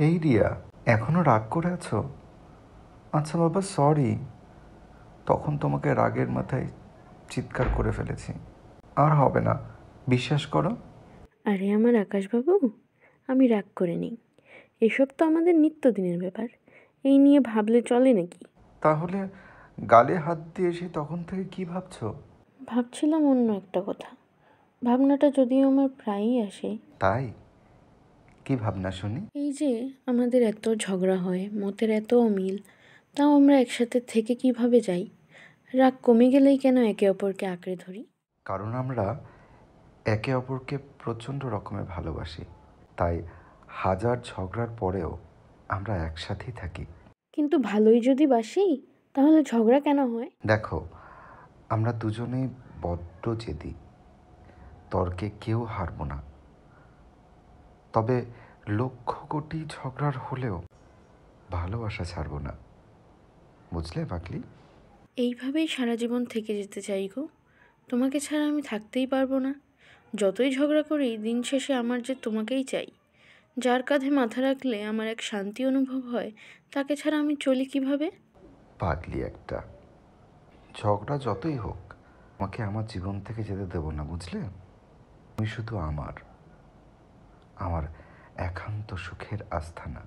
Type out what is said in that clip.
এই রিয়া, এখনো রাগ করে আছো? আচ্ছা বাবা, সরি, তখন তোমাকে রাগের মাথায় চিৎকার করে ফেলেছি। আর হবে না, বিশ্বাস করো। আরে আমার আকাশবাবু, আমি রাগ করে নেই। এসব তো আমাদের নিত্যদিনের ব্যাপার, এই নিয়ে ভাবলে চলে নাকি? তাহলে গালে হাত দিয়েছি তখন থেকে কি ভাবছো? ভাবছিলাম অন্য একটা কথা। ভাবনাটা যদিও আমার প্রায়ই আসে। তাই? কি ভাবনা শুনি? এই যে আমাদের এত ঝগড়া হয়, মতের এত অমিল, তাও আমরা একসাথে থেকে কিভাবে যাই? রাগ কমে গেলেই কেন একে অপরকে আঁকড়ে ধরি? কারণ আমরা একে অপরকে প্রচণ্ড রকমের ভালোবাসি, তাই হাজার ঝগড়ার পরেও আমরা একসাথেই থাকি। কিন্তু ভালোই যদি বাসি, তাহলে ঝগড়া কেন হয়? দেখো, আমরা দুজনেই বড্ড জেদি, তর্কে কেউ হারবো না। তবে লক্ষ কোটি ঝগড়ার হলেও ভালোবাসা ছাড়বো না, বুঝলে পাগলি? এইভাবেই সারা জীবন থেকে যেতে চাই গো। তোমাকে ছাড়া আমি থাকতেই পারবো না। যতই ঝগড়া করি, দিন শেষে আমার যে তোমাকেই চাই। যার কাঁধে মাথা রাখলে আমার এক শান্তি অনুভব হয়, তাকে ছাড়া আমি চলি কিভাবে? পাগলি একটা। ঝগড়া যতই হোক, আমাকে আমার জীবন থেকে যেতে দেবো না, বুঝলে? তুমি শুধু আমার আমার একান্ত সুখের আস্থানা।